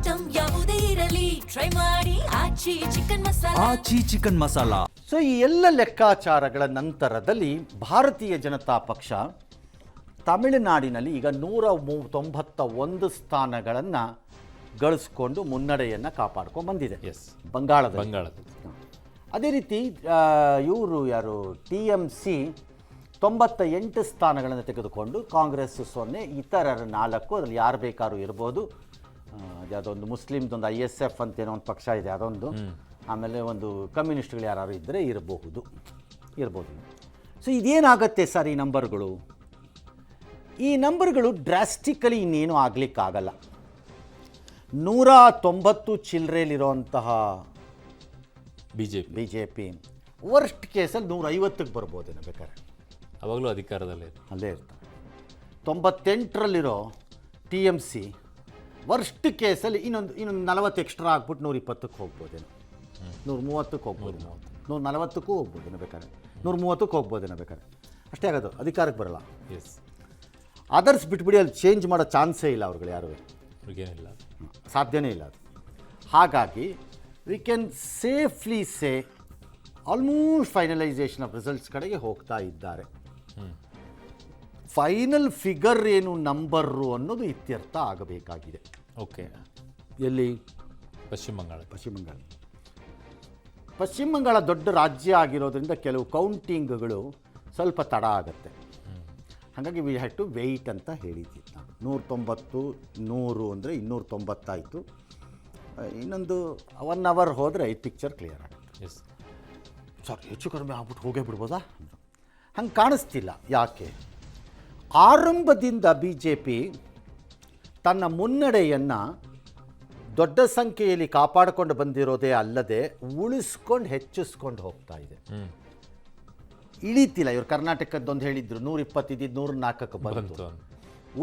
Item ಯಾವುದೇ ಇರಲಿ try ಮಾಡಿ ಆಚಿ ಚಿಕನ್ ಮಸಾಲಾ. ಆಚಿ ಚಿಕನ್ ಮಸಾಲಾ. ಸೊ ಈ ಎಲ್ಲ ಲೆಕ್ಕಾಚಾರಗಳ ನಂತರದಲ್ಲಿ ಭಾರತೀಯ ಜನತಾ ಪಕ್ಷ ತಮಿಳುನಾಡಿನಲ್ಲಿ ಈಗ 191 ಸ್ಥಾನಗಳನ್ನು ಗಳಿಸ್ಕೊಂಡು ಮುನ್ನಡೆಯನ್ನು ಕಾಪಾಡ್ಕೊಂಡು ಬಂದಿದೆ. ಬಂಗಾಳದಲ್ಲಿ. ಅದೇ ರೀತಿ ಇವರು ಯಾರು TMC 98 ಸ್ಥಾನಗಳನ್ನು ತೆಗೆದುಕೊಂಡು ಕಾಂಗ್ರೆಸ್ 0, ಇತರರ 4, ಅದರಲ್ಲಿ ಯಾರು ಬೇಕಾದ್ರೂ ಇರ್ಬೋದು. ಯಾವುದೊಂದು ಮುಸ್ಲಿಮ್ದೊಂದು ISF ಅಂತೇನೋ ಒಂದು ಪಕ್ಷ ಇದೆ, ಅದೊಂದು. ಆಮೇಲೆ ಒಂದು ಕಮ್ಯುನಿಸ್ಟ್ಗಳು ಯಾರು ಇದ್ದರೆ ಇರಬಹುದು. ಸೊ ಇದೇನಾಗತ್ತೆ ಸರ್ ಈ ನಂಬರ್ಗಳು? ಈ ನಂಬರ್ಗಳು ಡ್ರಾಸ್ಟಿಕಲಿ ಇನ್ನೇನು ಆಗಲಿಕ್ಕಾಗಲ್ಲ. 190 ಚಿಲ್ಲರೆಯಲ್ಲಿರುವಂತಹ BJP ವರ್ಸ್ಟ್ ಕೇಸಲ್ಲಿ 150ಕ್ಕೆ ಬರ್ಬೋದೇನೋ ಬೇಕಾದ್ರೆ. ಅವಾಗಲೂ ಅಧಿಕಾರದಲ್ಲೇ ಅಲ್ಲೇ ಇರ್ತಾರೆ. 98ರಲ್ಲಿರೋ TMC ವರ್ಸ್ಟ್ ಕೇಸಲ್ಲಿ ಇನ್ನೊಂದು 40 ಎಕ್ಸ್ಟ್ರಾ ಆಗ್ಬಿಟ್ಟು 120ಕ್ಕೆ ಹೋಗ್ಬೋದೇನೋ, 130ಕ್ಕೆ ಹೋಗ್ಬೋದು, 140ಕ್ಕೂ ಹೋಗ್ಬೋದೇನೋ ಬೇಕಾದ್ರೆ, 130ಕ್ಕೆ ಹೋಗ್ಬೋದೇನೋ ಬೇಕಾದ್ರೆ. ಅಷ್ಟೇ ಆಗೋದು, ಅಧಿಕಾರಕ್ಕೆ ಬರಲ್ಲ. ಅದರ್ಸ್ ಬಿಟ್ಬಿಡಿ, ಅಲ್ಲಿ ಚೇಂಜ್ ಮಾಡೋ ಚಾನ್ಸೇ ಇಲ್ಲ ಅವ್ರುಗಳು ಯಾರು, ಸಾಧ್ಯನೇ ಇಲ್ಲ ಅದು. ಹಾಗಾಗಿ we can safely say almost finalisation of results ಕಡೆಗೆ ಹೋಗ್ತಾ ಇದ್ದಾರೆ. ಫೈನಲ್ ಫಿಗರ್ ಏನು ನಂಬರು ಅನ್ನೋದು ಇತ್ಯರ್ಥ ಆಗಬೇಕಾಗಿದೆ. ಓಕೆ, ಎಲ್ಲಿ? ಪಶ್ಚಿಮ ಬಂಗಾಳ ದೊಡ್ಡ ರಾಜ್ಯ ಆಗಿರೋದ್ರಿಂದ ಕೆಲವು ಕೌಂಟಿಂಗ್ಗಳು ಸ್ವಲ್ಪ ತಡ ಆಗುತ್ತೆ. ಹಾಗಾಗಿ ವಿ ಹ್ಯಾಡ್ ಟು ವೆಯ್ಟ್ ಅಂತ ಹೇಳಿದ್ವಿ ನಾನು. 190, 100 ಅಂದರೆ 290 ಆಯಿತು. ಇನ್ನೊಂದು 1 ಅವರ್ ಹೋದರೆ ಈ ಪಿಕ್ಚರ್ ಕ್ಲಿಯರ್ ಆಗುತ್ತೆ. ಸರ್ ಹೆಚ್ಚು ಕಡಿಮೆ ಆಗ್ಬಿಟ್ಟು ಹೋಗೇ ಬಿಡ್ಬೋದಾ? ಹಂಗೆ ಕಾಣಿಸ್ತಿಲ್ಲ. ಯಾಕೆ? ಆರಂಭದಿಂದ BJP ತನ್ನ ಮುನ್ನಡೆಯನ್ನು ದೊಡ್ಡ ಸಂಖ್ಯೆಯಲ್ಲಿ ಕಾಪಾಡಿಕೊಂಡು ಬಂದಿರೋದೇ ಅಲ್ಲದೆ ಉಳಿಸ್ಕೊಂಡು ಹೆಚ್ಚಿಸ್ಕೊಂಡು ಹೋಗ್ತಾ ಇದೆ. ಇಳೀತಿಲ್ಲ. ಇವರು ಕರ್ನಾಟಕದ್ದೊಂದು ಹೇಳಿದ್ರು 120 ಇದ್ದಿದ್ದು 104ಕ್ಕೆ ಬಂತು.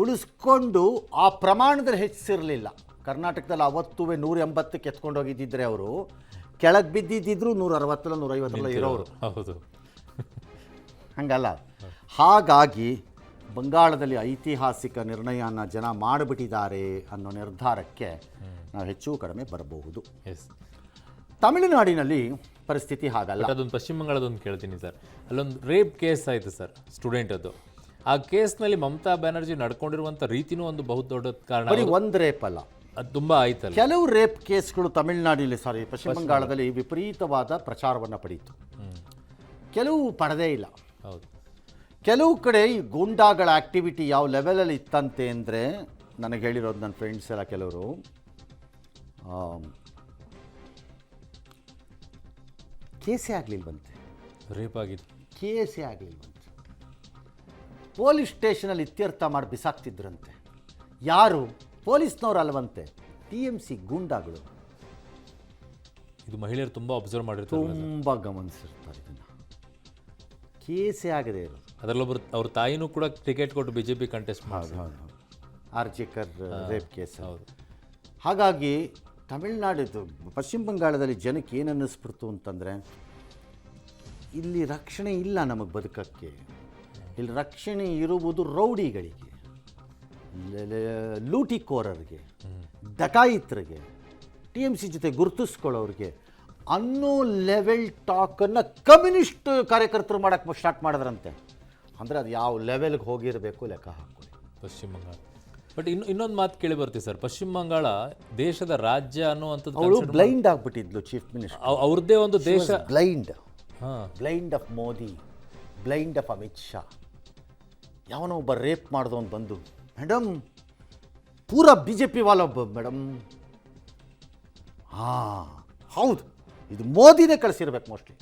ಉಳಿಸ್ಕೊಂಡು ಆ ಪ್ರಮಾಣದಲ್ಲಿ ಹೆಚ್ಚಿಸಿರಲಿಲ್ಲ. ಕರ್ನಾಟಕದಲ್ಲಿ ಅವತ್ತೂ 180ಕ್ಕೆ ಎತ್ಕೊಂಡು ಹೋಗಿದ್ದಿದ್ರೆ ಅವರು ಕೆಳಗೆ ಬಿದ್ದಿದ್ದಿದ್ರು 160 150 ಇರೋರು. ಹೌದು, ಹಂಗಲ್ಲ. ಹಾಗಾಗಿ ಬಂಗಾಳದಲ್ಲಿ ಐತಿಹಾಸಿಕ ನಿರ್ಣಯನ ಜನ ಮಾಡಿಬಿಟ್ಟಿದ್ದಾರೆ ಅನ್ನೋ ನಿರ್ಧಾರಕ್ಕೆ ನಾವು ಹೆಚ್ಚು ಕಡಿಮೆ ಬರಬಹುದು. ತಮಿಳುನಾಡಿನಲ್ಲಿ ಪರಿಸ್ಥಿತಿ ಹಾಗಲ್ಲ. ಅದೊಂದು ಪಶ್ಚಿಮ ಬಂಗಾಳದೊಂದು ಕೇಳ್ತೀನಿ ಸರ್. ಅಲ್ಲೊಂದು ರೇಪ್ ಕೇಸ್ ಆಯಿತು ಸರ್, ಸ್ಟೂಡೆಂಟ್ ಅದು. ಆ ಕೇಸ್ನಲ್ಲಿ ಮಮತಾ ಬ್ಯಾನರ್ಜಿ ನಡ್ಕೊಂಡಿರುವಂಥ ರೀತಿನೂ ಒಂದು ಬಹು ದೊಡ್ಡ ಕಾರಣ. ಬರೀ ಒಂದು ರೇಪ್ ಅಲ್ಲ, ಅದು ತುಂಬ ಆಯ್ತಲ್ಲ. ಕೆಲವು ರೇಪ್ ಕೇಸ್ಗಳು ತಮಿಳುನಾಡಿನಲ್ಲಿ ಪಶ್ಚಿಮ ಬಂಗಾಳದಲ್ಲಿ ವಿಪರೀತವಾದ ಪ್ರಚಾರವನ್ನು ಪಡೀತು. ಕೆಲವು ಪಡೆದೇ ಇಲ್ಲ. ಹೌದು, ಕೆಲವು ಕಡೆ ಈ ಗೂಂಡಾಗಳ ಆ್ಯಕ್ಟಿವಿಟಿ ಯಾವ ಲೆವೆಲಲ್ಲಿ ಇತ್ತಂತೆ ಅಂದರೆ, ನನಗೆ ಹೇಳಿರೋದು ನನ್ನ ಫ್ರೆಂಡ್ಸ್ ಎಲ್ಲ ಕೆಲವರು, ಕೇಸೇ ಆಗಲಿಲ್ವಂತೆ. ರೇಪ್ ಆಗಿತ್ತು, ಕೇಸೇ ಆಗಲಿಲ್ವಂತೆ. ಪೊಲೀಸ್ ಸ್ಟೇಷನಲ್ಲಿ ಇತ್ಯರ್ಥ ಮಾಡಿ ಬಿಸಾಕ್ತಿದ್ರಂತೆ. ಯಾರು? ಪೊಲೀಸ್ನವ್ರು ಅಲ್ವಂತೆ, TMC ಗೂಂಡಾಗಳು. ಇದು ಮಹಿಳೆಯರು ತುಂಬ ಅಬ್ಸರ್ವ್ ಮಾಡಿರ್ತಾರೆ, ತುಂಬ ಗಮನಿಸಿರ್ತಾರೆ ಇದನ್ನು. ಕೇಸೇ ಆಗದೆ ಇರೋದು. ಅದರಲ್ಲೊಬ್ಬರು ಅವ್ರ ತಾಯಿನೂ ಕೂಡ ಟಿಕೆಟ್ ಕೊಟ್ಟು BJP ಕಂಟೆಸ್ಟ್ ಮಾಡಿ. RG Kar rape case. ಹೌದು. ಹಾಗಾಗಿ ತಮಿಳುನಾಡಿದ್ದು ಪಶ್ಚಿಮ ಬಂಗಾಳದಲ್ಲಿ ಜನಕ್ಕೆ ಏನು ಅನ್ನಿಸ್ಬಿಡ್ತು ಅಂತಂದರೆ, ಇಲ್ಲಿ ರಕ್ಷಣೆ ಇಲ್ಲ ನಮಗೆ ಬದುಕಕ್ಕೆ. ಇಲ್ಲಿ ರಕ್ಷಣೆ ಇರುವುದು ರೌಡಿಗಳಿಗೆ, ಲೂಟಿಕೋರರಿಗೆ, ಡಕಾಯಿತರಿಗೆ, TMC ಜೊತೆ ಗುರುತಿಸ್ಕೊಳ್ಳೋರಿಗೆ ಅನ್ನೋ ಲೆವೆಲ್ ಟಾಕನ್ನು ಕಮ್ಯುನಿಸ್ಟ್ ಕಾರ್ಯಕರ್ತರು ಮಾಡೋಕ್ಕೆ ಸ್ಟಾರ್ಟ್ ಮಾಡಿದ್ರಂತೆ. ಅಂದರೆ ಅದು ಯಾವ ಲೆವೆಲ್ಗೆ ಹೋಗಿರಬೇಕು ಲೆಕ್ಕ ಹಾಕ್ಕೊಳ್ಳಿ ಪಶ್ಚಿಮ ಬಂಗಾಳ. ಬಟ್ ಇನ್ನೊಂದು ಮಾತು ಕೇಳಿ ಬರ್ತೀವಿ ಸರ್, ಪಶ್ಚಿಮ ಬಂಗಾಳ ದೇಶದ ರಾಜ್ಯ ಅನ್ನುವಂಥದ್ದು ಅವಳು ಬ್ಲೈಂಡ್ ಆಗಿಬಿಟ್ಟಿದ್ಲು. ಚೀಫ್ ಮಿನಿಸ್ಟರ್ ಅವ್ರದ್ದೇ ಒಂದು ದೇಶ blind of Modi, blind of Amit Shah. ಯಾವನೋ ಒಬ್ಬ ರೇಪ್ ಮಾಡಿದವನು ಬಂದು, ಮೇಡಮ್ ಪೂರಾ BJP ವಾಲ ಮೇಡಮ್. ಹೌದು, ಇದು ಮೋದಿನೇ ಕಳಿಸಿರ್ಬೇಕು ಮೋಸ್ಟ್ಲಿ.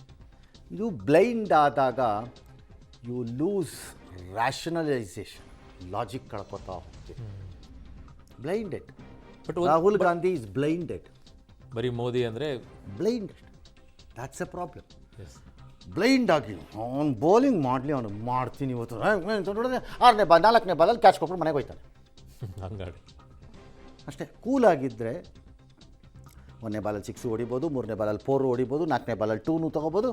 ಇದು ಬ್ಲೈಂಡ್ ಆದಾಗ ಯು ಲೂಸ್ ರ್ಯಾಷನಲೈಸೇಷನ್, ಲಾಜಿಕ್ ಕಳ್ಕೊತಾ ಹೋಗ್ತೀವಿ. Blinded. But Rahul Gandhi is blinded. ಬರೀ ಮೋದಿ ಅಂದರೆ blinded. That's A problem. Blind ಆಗಿ ಅವ್ನು ಬೌಲಿಂಗ್ ಮಾಡಲಿ, ಅವನು ಮಾಡ್ತೀನಿ ಇವತ್ತು ನೋಡಿದ್ರೆ 6ನೇ ಬಾಲ್ 4ನೇ ಬಾಲಲ್ಲಿ ಕ್ಯಾಚ್ ಕೊಟ್ಬಿಟ್ಟು ಮನೆಗೆ ಹೋಯ್ತಾನೆ. ಹಂಗಾಡಿ ಅಷ್ಟೇ. ಕೂಲಾಗಿದ್ದರೆ 1ನೇ ಬಾಲಲ್ಲಿ 6 ಹೊಡಿಬೋದು, 3ನೇ ಬಾಲಲ್ಲಿ 4 ಹೊಡಿಬೋದು, 4ನೇ ಬಾಲಲ್ಲಿ 2 ತೊಗೋಬೋದು,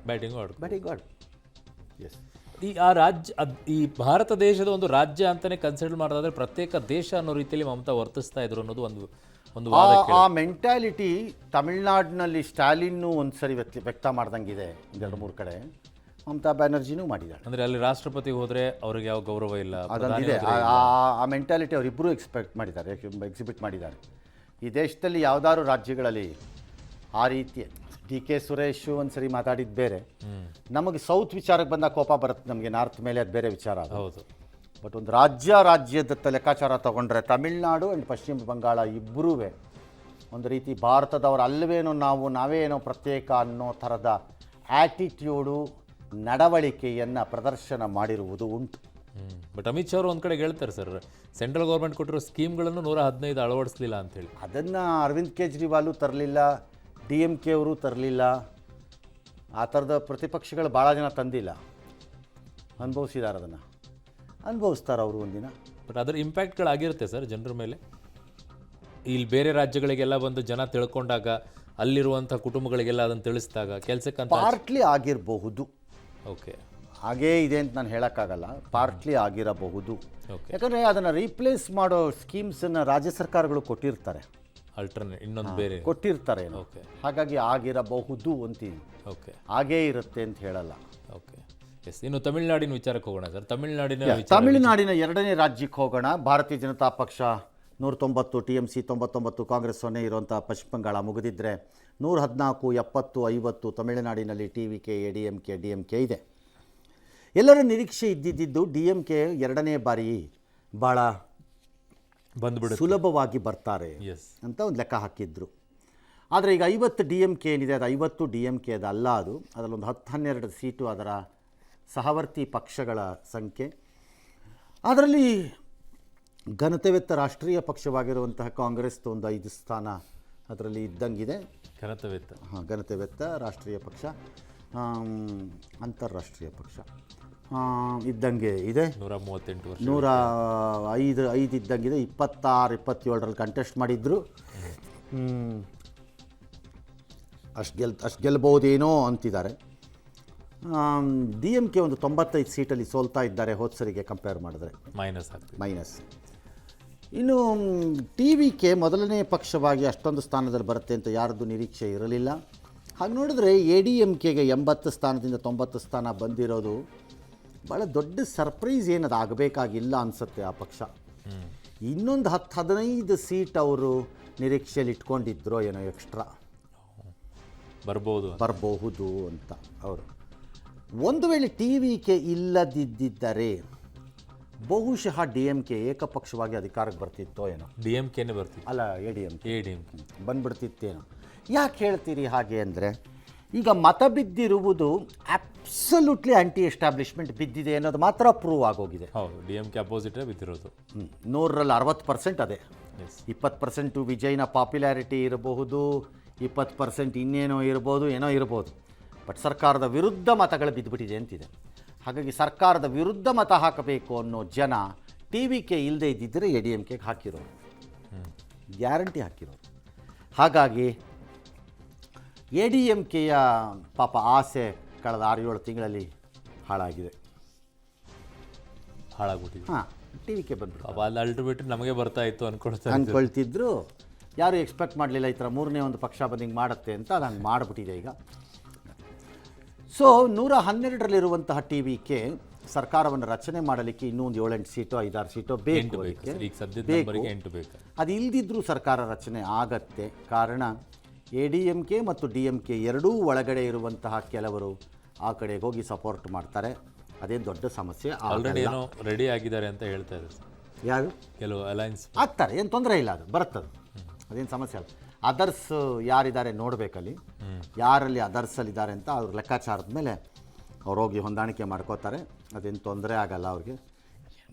ಬ್ಯಾಟಿಂಗ್ ಆಡು. ಎಸ್. ಆ ರಾಜ್ಯ, ಈ ಭಾರತ ದೇಶದ ಒಂದು ರಾಜ್ಯ ಅಂತಲೇ ಕನ್ಸಿಡರ್ ಮಾಡೋದಾದ್ರೆ ಪ್ರತ್ಯೇಕ ದೇಶ ಅನ್ನೋ ರೀತಿಯಲ್ಲಿ ಮಮತಾ ವರ್ತಿಸ್ತಾ ಇದ್ರು ಅನ್ನೋದು ಒಂದು ಒಂದು ವಾದ ಆ ಮೆಂಟ್ಯಾಲಿಟಿ ತಮಿಳ್ನಾಡಿನಲ್ಲಿ ಸ್ಟಾಲಿನ್ನು ಒಂದು ಸರಿ ವ್ಯಕ್ತ ಮಾಡ್ದಂಗಿದೆ ಒಂದೆರಡು ಮೂರು ಕಡೆ. ಮಮತಾ ಬ್ಯಾನರ್ಜಿನೂ ಮಾಡಿದ್ದಾಳೆ. ಅಂದರೆ ಅಲ್ಲಿ ರಾಷ್ಟ್ರಪತಿ ಹೋದರೆ ಅವ್ರಿಗೆ ಯಾವ ಗೌರವ ಇಲ್ಲ, ಅದೊಂದಿದೆ. ಆ ಮೆಂಟ್ಯಾಲಿಟಿ ಅವರಿಬ್ಬರು ಎಕ್ಸಿಬಿಟ್ ಮಾಡಿದ್ದಾರೆ. ಈ ದೇಶದಲ್ಲಿ ಯಾವುದಾದ್ರು ರಾಜ್ಯಗಳಲ್ಲಿ ಆ ರೀತಿ ಡಿ ಕೆ ಸುರೇಶ್ ಒಂದು ಸರಿ ಮಾತಾಡಿದ್ದು ಬೇರೆ. ನಮಗೆ ಸೌತ್ ವಿಚಾರಕ್ಕೆ ಬಂದಾಗ ಕೋಪ ಬರುತ್ತೆ, ನಮಗೆ ನಾರ್ತ್ ಮೇಲೆ ಅದು ಬೇರೆ ವಿಚಾರ. ಹೌದು. ಬಟ್ ಒಂದು ರಾಜ್ಯದ ಲೆಕ್ಕಾಚಾರ ತಗೊಂಡ್ರೆ ತಮಿಳ್ನಾಡು ಆ್ಯಂಡ್ ಪಶ್ಚಿಮ ಬಂಗಾಳ ಇಬ್ಬರೂ ಒಂದು ರೀತಿ ಭಾರತದವರು ಅಲ್ಲವೇನೋ ನಾವೇನೋ ಪ್ರತ್ಯೇಕ ಅನ್ನೋ ಥರದ ಆ್ಯಟಿಟ್ಯೂಡು ನಡವಳಿಕೆಯನ್ನು ಪ್ರದರ್ಶನ ಮಾಡಿರುವುದು ಉಂಟು. ಬಟ್ ಅಮಿತ್ ಶಾ ಅವರು ಒಂದು ಕಡೆ ಹೇಳ್ತಾರೆ ಸರ್, ಸೆಂಟ್ರಲ್ ಗೌರ್ಮೆಂಟ್ ಕೊಟ್ಟಿರೋ ಸ್ಕೀಮ್ಗಳನ್ನು 115 ಅಳವಡಿಸಲಿಲ್ಲ ಅಂತೇಳಿ. ಅದನ್ನು ಅರವಿಂದ್ ಕೇಜ್ರಿವಾಲು ತರಲಿಲ್ಲ, DMK ಅವರು ತರಲಿಲ್ಲ, ಆ ಥರದ ಪ್ರತಿಪಕ್ಷಗಳು ಭಾಳ ಜನ ತಂದಿಲ್ಲ. ಅನುಭವಿಸಿದ್ದಾರೆ, ಅದನ್ನು ಅನುಭವಿಸ್ತಾರೆ ಅವರು ಒಂದಿನ. ಬಟ್ ಅದರ ಇಂಪ್ಯಾಕ್ಟ್ಗಳಾಗಿರುತ್ತೆ ಸರ್ ಜನರ ಮೇಲೆ. ಇಲ್ಲಿ ಬೇರೆ ರಾಜ್ಯಗಳಿಗೆಲ್ಲ ಬಂದು ಜನ ತಿಳ್ಕೊಂಡಾಗ, ಅಲ್ಲಿರುವಂಥ ಕುಟುಂಬಗಳಿಗೆಲ್ಲ ಅದನ್ನು ತಿಳಿಸಿದಾಗ ಕೆಲಸಕ್ಕಂತ ಪಾರ್ಟ್ಲಿ ಆಗಿರಬಹುದು. ಓಕೆ, ಹಾಗೇ ಇದೆ ಅಂತ ನಾನು ಹೇಳೋಕ್ಕಾಗಲ್ಲ, ಪಾರ್ಟ್ಲಿ ಆಗಿರಬಹುದು. ಓಕೆ, ಯಾಕಂದರೆ ಅದನ್ನು ರೀಪ್ಲೇಸ್ ಮಾಡೋ ಸ್ಕೀಮ್ಸನ್ನು ರಾಜ್ಯ ಸರ್ಕಾರಗಳು ಕೊಟ್ಟಿರ್ತಾರೆ, ಆಲ್ಟರ್ನೇಟ್ ಇನ್ನೊಂದು ಬೇರೆ ಕೊಟ್ಟಿರ್ತಾರೆ. ಓಕೆ, ಹಾಗಾಗಿ ಆಗಿರಬಹುದು ಅಂತೀನಿ, ಓಕೆ, ಹಾಗೇ ಇರುತ್ತೆ ಅಂತ ಹೇಳಲ್ಲ. Okay, yes. ಇನ್ನು ತಮಿಳುನಾಡಿನ ವಿಚಾರಕ್ಕೆ ಹೋಗೋಣ ಸರ್. ತಮಿಳುನಾಡಿನ ಎರಡನೇ ರಾಜ್ಯಕ್ಕೆ ಹೋಗೋಣ. ಭಾರತೀಯ ಜನತಾ ಪಕ್ಷ 190, TMC 99, ಕಾಂಗ್ರೆಸ್ 0 ಇರುವಂಥ ಪಶ್ಚಿಮ ಬಂಗಾಳ ಮುಗಿದಿದ್ದರೆ 114, 70, 50 ತಮಿಳುನಾಡಿನಲ್ಲಿ TVK, ADMK, DMK ಇದೆ. ಎಲ್ಲರ ನಿರೀಕ್ಷೆ ಇದ್ದಿದ್ದು DMK ಎರಡನೇ ಬಾರಿ ಭಾಳ ಬಂದ್ಬಿಡು ಸುಲಭವಾಗಿ ಬರ್ತಾರೆ ಅಂತ ಒಂದು ಲೆಕ್ಕ ಹಾಕಿದ್ರು. ಆದರೆ ಈಗ 50 DMK ಏನಿದೆ ಅದು 50 DMK ಅದಲ್ಲ, ಅದರಲ್ಲೊಂದು 10-12 ಸೀಟು ಅದರ ಸಹವರ್ತಿ ಪಕ್ಷಗಳ ಸಂಖ್ಯೆ. ಅದರಲ್ಲಿ ಘನತೆವೆತ್ತ ರಾಷ್ಟ್ರೀಯ ಪಕ್ಷವಾಗಿರುವಂತಹ ಕಾಂಗ್ರೆಸ್ ಒಂದು 5 ಸ್ಥಾನ ಅದರಲ್ಲಿ ಇದ್ದಂಗಿದೆ. ಘನತೆವೆತ್ತ ರಾಷ್ಟ್ರೀಯ ಪಕ್ಷ, ಅಂತಾರಾಷ್ಟ್ರೀಯ ಪಕ್ಷ ಇದ್ದಂಗೆ ಇದೆ. 105 ಇದ್ದಂಗಿದೆ. 26, 27ರಲ್ಲಿ ಕಂಟೆಸ್ಟ್ ಮಾಡಿದ್ರು. ಅಷ್ಟು ಗೆಲ್ಬಹುದೇನೋ ಅಂತಿದ್ದಾರೆ. DMK ಒಂದು 95 ಸೀಟಲ್ಲಿ ಸೋಲ್ತಾ ಇದ್ದಾರೆ ಹೋದ ಸರಿಗೆ ಕಂಪೇರ್ ಮಾಡಿದ್ರೆ, ಮೈನಸ್. ಇನ್ನು TVK ಮೊದಲನೇ ಪಕ್ಷವಾಗಿ ಅಷ್ಟೊಂದು ಸ್ಥಾನದಲ್ಲಿ ಬರುತ್ತೆ ಅಂತ ಯಾರ್ದು ನಿರೀಕ್ಷೆ ಇರಲಿಲ್ಲ. ಹಾಗೆ ನೋಡಿದ್ರೆ ADMKಗೆ 80 ಸ್ಥಾನದಿಂದ 90 ಸ್ಥಾನ ಬಂದಿರೋದು ಭಾಳ ದೊಡ್ಡ ಸರ್ಪ್ರೈಸ್. ಏನದು ಆಗಬೇಕಾಗಿಲ್ಲ ಅನಿಸುತ್ತೆ ಆ ಪಕ್ಷ. ಇನ್ನೊಂದು 10-15 ಸೀಟ್ ಅವರು ನಿರೀಕ್ಷೆಯಲ್ಲಿ ಇಟ್ಕೊಂಡಿದ್ರೋ ಏನೋ ಎಕ್ಸ್ಟ್ರಾ ಬರಬಹುದು ಅಂತ ಅವರು. ಒಂದು ವೇಳೆ TVK ಇಲ್ಲದಿದ್ದರೆ ಬಹುಶಃ DMK ಏಕಪಕ್ಷವಾಗಿ ಅಧಿಕಾರಕ್ಕೆ ಬರ್ತಿತ್ತೋ ಏನೋ. DMKನೇ ಬರ್ತಿತ್ತು ಅಲ್ಲ, ADMK ಬಂದ್ಬಿಡ್ತಿತ್ತೇನೋ. ಯಾಕೆ ಹೇಳ್ತೀರಿ ಹಾಗೆ ಅಂದರೆ, ಈಗ ಮತ ಬಿದ್ದಿರುವುದು ಅಬ್ಸಲ್ಯೂಟ್ಲಿ ಆ್ಯಂಟಿ ಎಸ್ಟಾಬ್ಲಿಷ್ಮೆಂಟ್ ಬಿದ್ದಿದೆ ಅನ್ನೋದು ಮಾತ್ರ ಪ್ರೂವ್ ಆಗೋಗಿದೆ. ಹೌದು, DMK ಅಪೋಸಿಟೇ ಬಿದ್ದಿರೋದು. 100ರಲ್ಲಿ 60% ಅದೇ. 20% ವಿಜಯ್ನ ಪಾಪ್ಯುಲಾರಿಟಿ ಇರಬಹುದು, 20% ಇನ್ನೇನೋ ಇರ್ಬೋದು. ಬಟ್ ಸರ್ಕಾರದ ವಿರುದ್ಧ ಮತಗಳು ಬಿದ್ದುಬಿಟ್ಟಿದೆ ಅಂತಿದೆ. ಹಾಗಾಗಿ ಸರ್ಕಾರದ ವಿರುದ್ಧ ಮತ ಹಾಕಬೇಕು ಅನ್ನೋ ಜನ TVK ಇಲ್ಲದೆ ಇದ್ದಿದ್ದರೆ ADMKಗೆ ಹಾಕಿರೋರು, ಗ್ಯಾರಂಟಿ ಹಾಕಿರೋರು. ಹಾಗಾಗಿ ADMKಯ ಪಾಪ ಆಸೆ ಕಳೆದ 6-7 ತಿಂಗಳಲ್ಲಿ ಹಾಳಾಗ್ಬಿಟ್ಟಿದೆ. TVK ಬಂದ್ಬಿಟ್ಟು ಅಲ್ಲಿ ಅಲ್ಟಿಮೇಟ್ ನಮಗೆ ಬರ್ತಾ ಇತ್ತು ಅಂದ್ಕೊಳ್ತಿದ್ರು. ಯಾರು ಎಕ್ಸ್ಪೆಕ್ಟ್ ಮಾಡಲಿಲ್ಲ ಈ ಥರ ಮೂರನೇ ಒಂದು ಪಕ್ಷ ಬಂದು ಹಿಂಗೆ ಮಾಡುತ್ತೆ ಅಂತ. ಅದು ಹಂಗೆ ಮಾಡಿಬಿಟ್ಟಿದೆ ಈಗ. ಸೊ 112ರಲ್ಲಿರುವಂತಹ TVK ಸರ್ಕಾರವನ್ನು ರಚನೆ ಮಾಡಲಿಕ್ಕೆ ಇನ್ನೂ ಒಂದು 7-8 ಸೀಟು 5-6 ಸೀಟು ಬೇಕು. ಅದು ಇಲ್ದಿದ್ರೂ ಸರ್ಕಾರ ರಚನೆ ಆಗತ್ತೆ. ಕಾರಣ ADMK ಮತ್ತು DMK ಎರಡೂ ಒಳಗಡೆ ಇರುವಂತಹ ಕೆಲವರು ಆ ಕಡೆಗೆ ಹೋಗಿ ಸಪೋರ್ಟ್ ಮಾಡ್ತಾರೆ. ಅದೇನು ದೊಡ್ಡ ಸಮಸ್ಯೆ ಆಲ್ರೆಡಿ ಏನೋ ರೆಡಿ ಆಗಿದ್ದಾರೆ ಅಂತ ಹೇಳ್ತಾ ಇದ್ದಾರೆ. ಯಾರು ಕೆಲವು ಅಲೈನ್ಸ್ ಆಗ್ತಾರೆ, ಏನು ತೊಂದರೆ ಇಲ್ಲ, ಅದು ಬರುತ್ತದು, ಅದೇನು ಸಮಸ್ಯೆ ಅಲ್ಲ. ಅದರ್ಸ್ ಯಾರಿದ್ದಾರೆ ನೋಡಬೇಕಲ್ಲಿ, ಯಾರಲ್ಲಿ ಅದರ್ಸಲ್ಲಿದ್ದಾರೆ ಅಂತ ಅವ್ರ ಲೆಕ್ಕಾಚಾರದ ಮೇಲೆ ಅವ್ರು ಹೋಗಿ ಹೊಂದಾಣಿಕೆ ಮಾಡ್ಕೋತಾರೆ. ಅದೇನು ತೊಂದರೆ ಆಗಲ್ಲ ಅವ್ರಿಗೆ.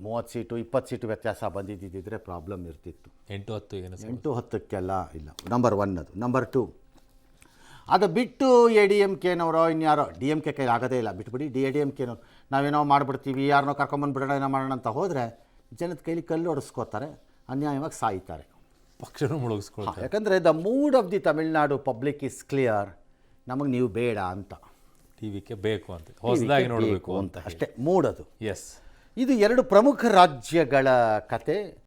30 ಸೀಟು 20 ಸೀಟು ವ್ಯತ್ಯಾಸ ಬಂದಿದ್ದಿದ್ದರೆ ಪ್ರಾಬ್ಲಮ್ ಇರ್ತಿತ್ತು. 8-10ಕ್ಕೆಲ್ಲ ಇಲ್ಲ. ನಂಬರ್ 1 ಅದು. ನಂಬರ್ 2, ಅದು ಬಿಟ್ಟು ADMKನವರು ಇನ್ಯಾರೋ DMK ಕೈಲಿ ಆಗೋದೇ ಇಲ್ಲ, ಬಿಟ್ಬಿಡಿ. ADMKನವ್ರು ನಾವೇನೋ ಮಾಡಿಬಿಡ್ತೀವಿ, ಯಾರನ್ನೋ ಕರ್ಕೊಂಬಂದ್ಬಿಡೋಣ, ಏನೋ ಮಾಡೋಣ ಅಂತ ಹೋದರೆ ಜನದ ಕೈಲಿ ಕಲ್ಲು ಹೊಡೆಸ್ಕೋತಾರೆ, ಅನ್ಯಾಯವಾಗಿ ಸಾಯ್ತಾರೆ, ಪಕ್ಷನೂ ಮುಳುಗಿಸ್ಕೊಳ್ತಾರೆ. ಯಾಕಂದರೆ the mood of the Tamil Nadu public is clear, ನಮಗೆ ನೀವು ಬೇಡ ಅಂತ. TVK ಬೇಕು ಅಂತ, ಹೊಸದಾಗಿ ನೋಡಬೇಕು ಅಂತ ಅಷ್ಟೇ ಮೂಡ್ ಅದು. ಎಸ್. ಇದು 2 ಪ್ರಮುಖ ರಾಜ್ಯಗಳ ಕತೆ.